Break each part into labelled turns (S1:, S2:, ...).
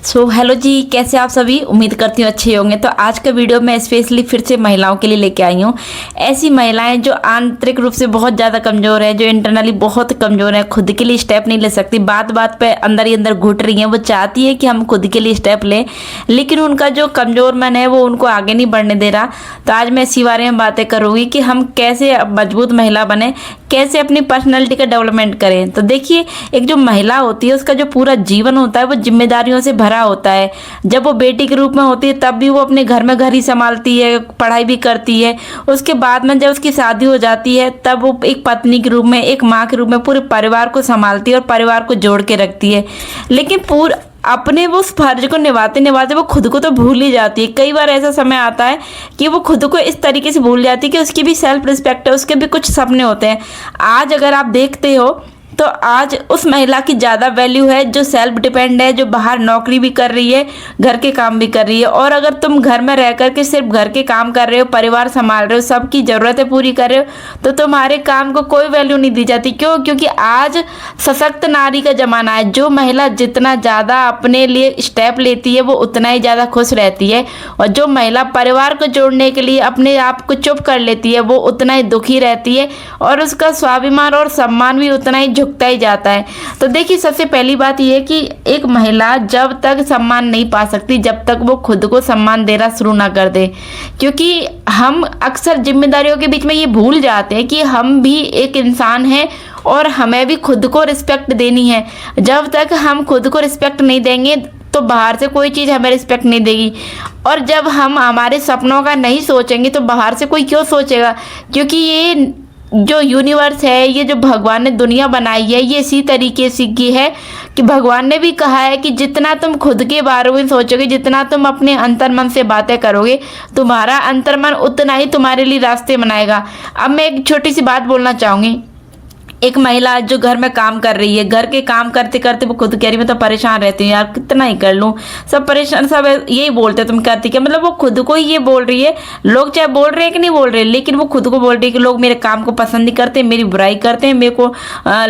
S1: Hello जी, कैसे आप सभी। उम्मीद करती हूँ अच्छे होंगे। तो आज का वीडियो मैं स्पेशली फिर से महिलाओं के लिए लेके आई हूँ। ऐसी महिलाएं जो आंतरिक रूप से बहुत ज़्यादा कमज़ोर है, जो इंटरनली बहुत कमज़ोर है, खुद के लिए स्टेप नहीं ले सकती, बात बात पे अंदर ही अंदर घुट रही हैं। वो चाहती है कि हम खुद के लिए स्टेप लें, लेकिन उनका जो कमज़ोर मन है वो उनको आगे नहीं बढ़ने दे रहा। तो आज मैं इसी बारे में बातें करूँगी कि हम कैसे मजबूत महिला बने, कैसे अपनी पर्सनैलिटी का डेवलपमेंट करें। तो देखिए, एक जो महिला होती है उसका जो पूरा जीवन होता है वो जिम्मेदारियों से भरा होता है। जब वो बेटी के रूप में होती है तब भी वो अपने घर में घर ही संभालती है, पढ़ाई भी करती है। उसके बाद में जब उसकी शादी हो जाती है तब वो एक पत्नी के रूप में, एक माँ के रूप में पूरे परिवार को संभालती है और परिवार को जोड़ के रखती है। लेकिन पूरा अपने वो उस फर्ज को निभाते निभाते वो खुद को तो भूल ही जाती है। कई बार ऐसा समय आता है कि वो खुद को इस तरीके से भूल जाती है कि उसकी भी सेल्फ रिस्पेक्ट है, उसके भी कुछ सपने होते हैं। आज अगर आप देखते हो तो आज उस महिला की ज़्यादा वैल्यू है जो सेल्फ डिपेंड है, जो बाहर नौकरी भी कर रही है, घर के काम भी कर रही है। और अगर तुम घर में रह करके सिर्फ घर के काम कर रहे हो, परिवार संभाल रहे हो, सबकी ज़रूरतें पूरी कर रहे हो, तो तुम्हारे काम को कोई वैल्यू नहीं दी जाती। क्यों? क्योंकि आज सशक्त नारी का ज़माना है। जो महिला जितना ज़्यादा अपने लिए स्टेप लेती है वो उतना ही ज़्यादा खुश रहती है, और जो महिला परिवार को जोड़ने के लिए अपने आप को चुप कर लेती है वो उतना ही दुखी रहती है, और उसका स्वाभिमान और सम्मान भी उतना ही झुकता ही जाता है। तो देखिए, सबसे पहली बात यह है कि एक महिला जब तक सम्मान नहीं पा सकती जब तक वो खुद को सम्मान देना शुरू ना कर दे। क्योंकि हम अक्सर जिम्मेदारियों के बीच में ये भूल जाते हैं कि हम भी एक इंसान हैं और हमें भी खुद को रिस्पेक्ट देनी है। जब तक हम खुद को रिस्पेक्ट नहीं देंगे तो बाहर से कोई चीज़ हमें रिस्पेक्ट नहीं देगी। और जब हम हमारे सपनों का नहीं सोचेंगे तो बाहर से कोई क्यों सोचेगा। क्योंकि ये जो यूनिवर्स है, ये जो भगवान ने दुनिया बनाई है, ये इसी तरीके से की है कि भगवान ने भी कहा है कि जितना तुम खुद के बारे में सोचोगे, जितना तुम अपने अंतर्मन से बातें करोगे, तुम्हारा अंतर्मन उतना ही तुम्हारे लिए रास्ते बनाएगा। अब मैं एक छोटी सी बात बोलना चाहूँगी। एक महिला जो घर में काम कर रही है, घर के काम करते करते वो खुद कह रही मैं तो परेशान रहती हूँ यार, कितना ही कर लूँ, सब परेशान, सब यही बोलते तुम करती क्या। मतलब वो खुद को ही ये बोल रही है। लोग चाहे बोल रहे हैं कि नहीं बोल रहे, लेकिन वो खुद को बोल रही है कि लोग मेरे काम को पसंद नहीं करते, मेरी बुराई करते हैं, मेरे को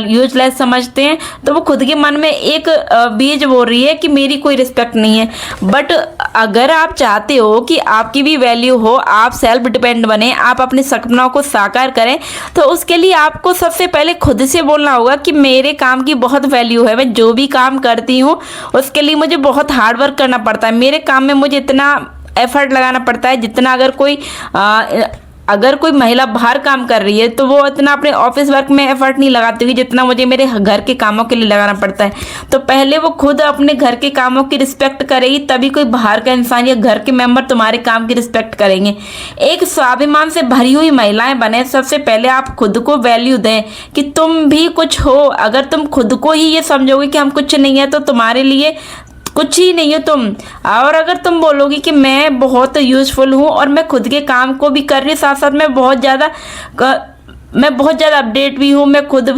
S1: यूजलेस समझते हैं। तो वो खुद के मन में एक बीज बोल रही है कि मेरी कोई रिस्पेक्ट नहीं है। बट अगर आप चाहते हो कि आपकी भी वैल्यू हो, आप सेल्फ डिपेंड बने, आप अपने सपनों को साकार करें, तो उसके लिए आपको सबसे पहले खुद से बोलना होगा कि मेरे काम की बहुत वैल्यू है। मैं जो भी काम करती हूँ उसके लिए मुझे बहुत हार्ड वर्क करना पड़ता है। मेरे काम में मुझे इतना एफर्ट लगाना पड़ता है जितना अगर कोई महिला बाहर काम कर रही है तो वो इतना अपने ऑफिस वर्क में एफर्ट नहीं लगाती हुई जितना मुझे मेरे घर के कामों के लिए लगाना पड़ता है। तो पहले वो खुद अपने घर के कामों की रिस्पेक्ट करेगी, तभी कोई बाहर का इंसान या घर के मेंबर तुम्हारे काम की रिस्पेक्ट करेंगे। एक स्वाभिमान से भरी हुई महिलाएं बने। सबसे पहले आप खुद को वैल्यू दें कि तुम भी कुछ हो। अगर तुम खुद को ही ये समझोगे कि हम कुछ नहीं है तो तुम्हारे लिए कुछ ही नहीं हो तुम। और अगर तुम बोलोगी कि मैं बहुत यूज़फुल हूँ और मैं खुद के काम को भी कर रही हूँ, साथ साथ मैं बहुत ज़्यादा अपडेट भी हूँ, मैं खुद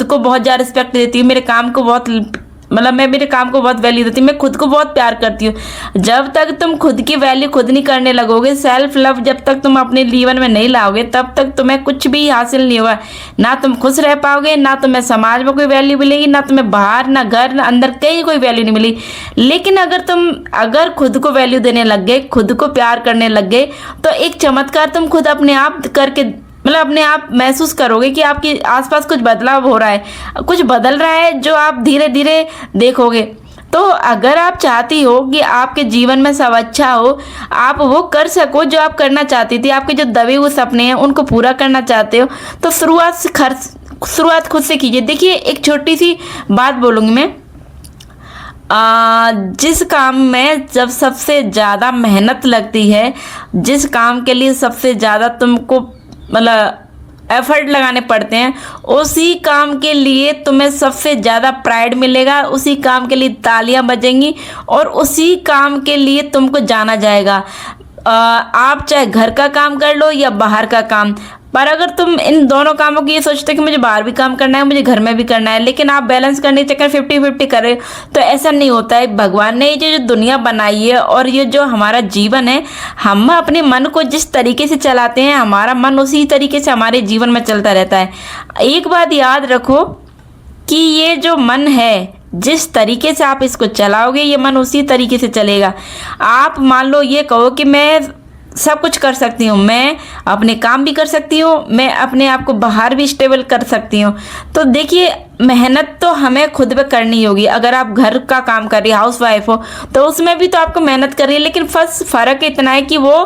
S1: को बहुत ज़्यादा रिस्पेक्ट देती हूँ, मेरे काम को बहुत मैं मेरे काम को बहुत वैल्यू देती हूँ, मैं खुद को बहुत प्यार करती हूँ। जब तक तुम खुद की वैल्यू खुद नहीं करने लगोगे, सेल्फ लव जब तक तुम अपने जीवन में नहीं लाओगे, तब तक तुम्हें कुछ भी हासिल नहीं होगा। ना तुम खुश रह पाओगे, ना तुम्हें समाज में कोई वैल्यू मिलेगी, ना तुम्हें बाहर, ना घर, ना अंदर, कहीं कोई वैल्यू नहीं मिली। लेकिन अगर खुद को वैल्यू देने लग गए, खुद को प्यार करने लग गए, तो एक चमत्कार तुम खुद अपने आप करके अपने आप महसूस करोगे कि आपके आसपास कुछ बदलाव हो रहा है, कुछ बदल रहा है, जो आप धीरे धीरे देखोगे। तो अगर आप चाहती हो कि आपके जीवन में सब अच्छा हो, आप वो कर सको जो आप करना चाहती थी, आपके जो दबे हुए सपने हैं उनको पूरा करना चाहते हो, तो शुरुआत खुद से कीजिए। देखिए, एक छोटी सी बात बोलूँगी मैं। जिस काम में जब सबसे ज़्यादा मेहनत लगती है, जिस काम के लिए सबसे ज़्यादा तुमको एफर्ट लगाने पड़ते हैं, उसी काम के लिए तुम्हें सबसे ज़्यादा प्राइड मिलेगा, उसी काम के लिए तालियां बजेंगी और उसी काम के लिए तुमको जाना जाएगा। आप चाहे घर का काम कर लो या बाहर का काम, पर अगर तुम इन दोनों कामों की ये सोचते कि मुझे बाहर भी काम करना है, मुझे घर में भी करना है, लेकिन आप बैलेंस करने के चक्कर 50-50 कर रहे हो, तो ऐसा नहीं होता है। भगवान ने ये जो दुनिया बनाई है और ये जो हमारा जीवन है, हम अपने मन को जिस तरीके से चलाते हैं, हमारा मन उसी तरीके से हमारे जीवन में चलता रहता है। एक बात याद रखो कि ये जो मन है जिस तरीके से आप इसको चलाओगे ये मन उसी तरीके से चलेगा। आप मान लो ये कहो कि मैं सब कुछ कर सकती हूँ, मैं अपने काम भी कर सकती हूँ, मैं अपने आप को बाहर भी स्टेबल कर सकती हूँ। तो देखिए मेहनत तो हमें खुद पे करनी होगी। अगर आप घर का काम कर रही हाउस वाइफ हो तो उसमें भी तो आपको मेहनत कर रही है, लेकिन बस फ़र्क इतना है कि वो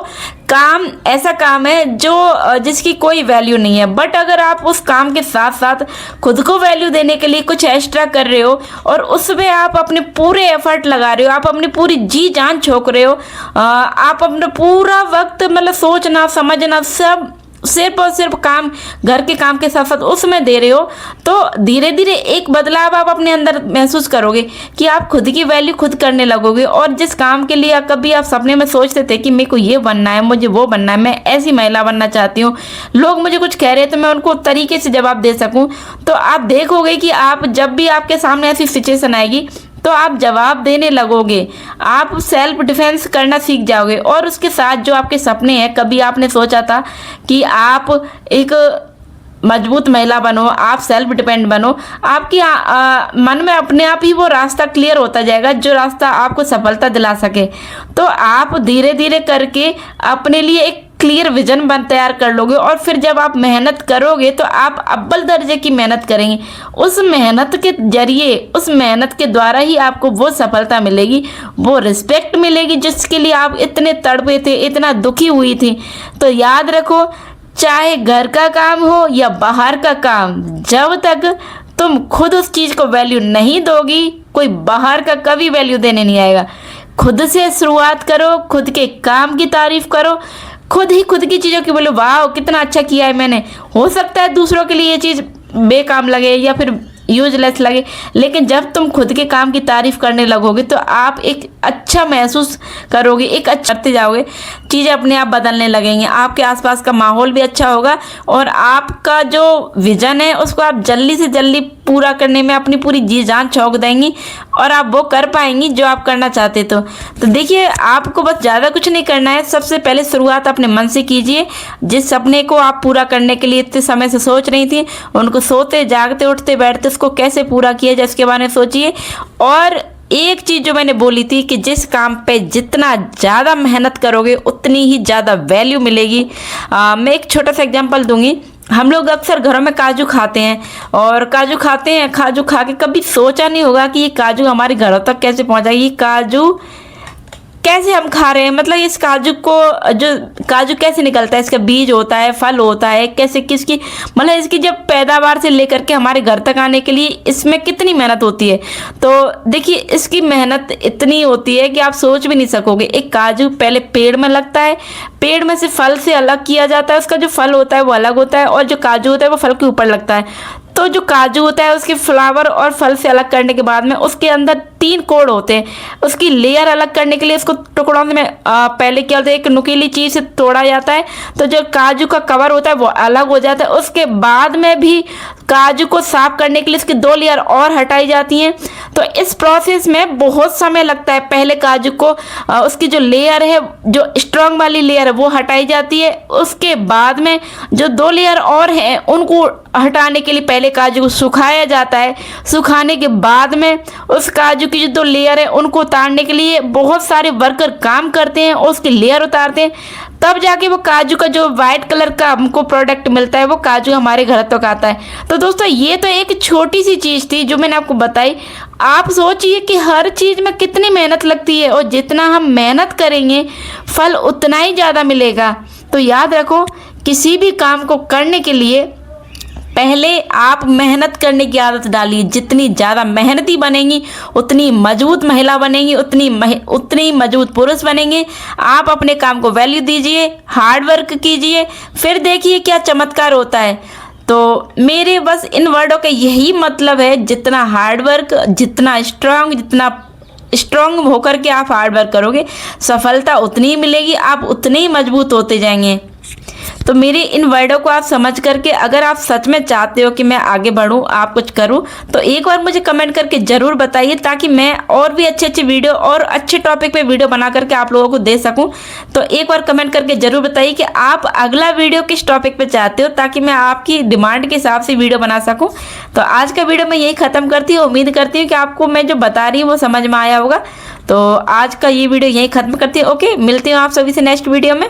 S1: काम ऐसा काम है जो जिसकी कोई वैल्यू नहीं है। बट अगर आप उस काम के साथ साथ खुद को वैल्यू देने के लिए कुछ एक्स्ट्रा कर रहे हो और उसमें आप अपने पूरे एफर्ट लगा रहे हो, आप अपनी पूरी जी जान झोंक रहे हो, आप अपना पूरा वक्त मतलब सोचना समझना सब सिर्फ और सिर्फ काम, घर के काम के साथ साथ उसमें दे रहे हो, तो धीरे धीरे एक बदलाव आप अपने अंदर महसूस करोगे कि आप खुद की वैल्यू खुद करने लगोगे। और जिस काम के लिए कभी आप सपने में सोचते थे कि मेरे को ये बनना है, मुझे वो बनना है, मैं ऐसी महिला बनना चाहती हूँ, लोग मुझे कुछ कह रहे हैं तो मैं उनको तरीके से जवाब दे सकूँ, तो आप देखोगे कि आप जब भी आपके सामने ऐसी सिचुएशन आएगी तो आप जवाब देने लगोगे, आप सेल्फ डिफेंस करना सीख जाओगे। और उसके साथ जो आपके सपने हैं, कभी आपने सोचा था कि आप एक मजबूत महिला बनो, आप सेल्फ डिपेंड बनो, आपकी मन में अपने आप ही वो रास्ता क्लियर होता जाएगा जो रास्ता आपको सफलता दिला सके। तो आप धीरे धीरे करके अपने लिए एक क्लियर विजन तैयार कर लोगे और फिर जब आप मेहनत करोगे तो आप अव्वल दर्जे की मेहनत करेंगे। उस मेहनत के जरिए, उस मेहनत के द्वारा ही आपको वो सफलता मिलेगी, वो रिस्पेक्ट मिलेगी जिसके लिए आप इतने तड़पे थे, इतना दुखी हुई थी। तो याद रखो, चाहे घर का काम हो या बाहर का काम, जब तक तुम खुद उस चीज़ को वैल्यू नहीं दोगी, कोई बाहर का कभी वैल्यू देने नहीं आएगा। खुद से शुरुआत करो, खुद के काम की तारीफ करो, खुद ही खुद की चीज़ों की बोलो वाह कितना अच्छा किया है मैंने। हो सकता है दूसरों के लिए ये चीज़ बेकाम लगे या फिर यूजलेस लगे, लेकिन जब तुम खुद के काम की तारीफ करने लगोगे तो आप एक अच्छा महसूस करोगे, एक अच्छा करते जाओगे, चीज़ें अपने आप बदलने लगेंगी, आपके आसपास का माहौल भी अच्छा होगा और आपका जो विज़न है उसको आप जल्दी से जल्दी पूरा करने में अपनी पूरी जी जान झोंक देंगी और आप वो कर पाएंगी जो आप करना चाहते। तो देखिए आपको बस ज़्यादा कुछ नहीं करना है, सबसे पहले शुरुआत अपने मन से कीजिए। जिस सपने को आप पूरा करने के लिए इतने समय से सोच रही थी, उनको सोते जागते उठते बैठते उसको कैसे पूरा किया जाए इसके बारे में सोचिए। और एक चीज़ जो मैंने बोली थी कि जिस काम पे जितना ज़्यादा मेहनत करोगे उतनी ही ज़्यादा वैल्यू मिलेगी। मैं एक छोटा सा एग्जांपल दूंगी। हम लोग अक्सर घरों में काजू खाते हैं और काजू खा के कभी सोचा नहीं होगा कि ये काजू हमारे घरों तक कैसे पहुंचाएगी, काजू कैसे हम खा रहे हैं, मतलब इस काजू को जो काजू कैसे निकलता है, इसका बीज होता है, फल होता है, कैसे किसकी मतलब इसकी जब पैदावार से लेकर के हमारे घर तक आने के लिए इसमें कितनी मेहनत होती है। तो देखिए इसकी मेहनत इतनी होती है कि आप सोच भी नहीं सकोगे। एक काजू पहले पेड़ में लगता है, पेड़ में से फल से अलग किया जाता है, उसका जो फल होता है वो अलग होता है और जो काजू होता है वो फल के ऊपर लगता है। तो जो काजू होता है उसके फ्लावर और फल से अलग करने के बाद में उसके अंदर 3 कोड होते हैं। उसकी लेयर अलग करने के लिए इसको टुकड़ों में पहले क्या होता है, एक नुकीली चीज़ से तोड़ा जाता है, तो जो काजू का कवर होता है वो अलग हो जाता है। उसके बाद में भी काजू को साफ करने के लिए इसकी 2 लेयर और हटाई जाती हैं। तो इस प्रोसेस में बहुत समय लगता है। पहले काजू को उसकी जो लेयर है, जो स्ट्रॉन्ग वाली लेयर है वो हटाई जाती है। उसके बाद में जो 2 लेयर और हैं उनको हटाने के लिए पहले काजू को सुखाया जाता है। सुखाने के बाद में उस काजू की जो 2 लेयर है उनको उतारने के लिए बहुत सारे वर्कर काम करते हैं और उसकी लेयर उतारते हैं, तब जाके वो काजू का जो वाइट कलर का हमको प्रोडक्ट मिलता है वो काजू हमारे घर तक आता है। तो दोस्तों ये तो एक छोटी सी चीज़ थी जो मैंने आपको बताई। आप सोचिए कि हर चीज़ में कितनी मेहनत लगती है और जितना हम मेहनत करेंगे फल उतना ही ज़्यादा मिलेगा। तो याद रखो, किसी भी काम को करने के लिए पहले आप मेहनत करने की आदत डालिए। जितनी ज़्यादा मेहनती बनेंगी उतनी मजबूत महिला बनेंगी, उतनी मजबूत पुरुष बनेंगे। आप अपने काम को वैल्यू दीजिए, हार्ड वर्क कीजिए, फिर देखिए क्या चमत्कार होता है। तो मेरे बस इन वर्डों का यही मतलब है, जितना हार्ड वर्क, जितना स्ट्रांग होकर के आप हार्ड वर्क करोगे सफलता उतनी ही मिलेगी, आप उतने ही मजबूत होते जाएंगे। तो मेरी इन वर्डों को आप समझ करके अगर आप सच में चाहते हो कि मैं आगे बढ़ूं, आप कुछ करूं, तो एक बार मुझे कमेंट करके जरूर बताइए, ताकि मैं और भी अच्छे अच्छे वीडियो और अच्छे टॉपिक पे वीडियो बना करके आप लोगों को दे सकूं। तो एक बार कमेंट करके जरूर बताइए कि आप अगला वीडियो किस टॉपिक पे चाहते हो, ताकि मैं आपकी डिमांड के हिसाब से वीडियो बना सकूं। तो आज का वीडियो मैं यही खत्म करती हूँ। उम्मीद करती हूँ कि आपको मैं जो बता रही हूँ वो समझ में आया होगा। तो आज का ये वीडियो यही खत्म करती हूँ। ओके, मिलती हूँ आप सभी से नेक्स्ट वीडियो में।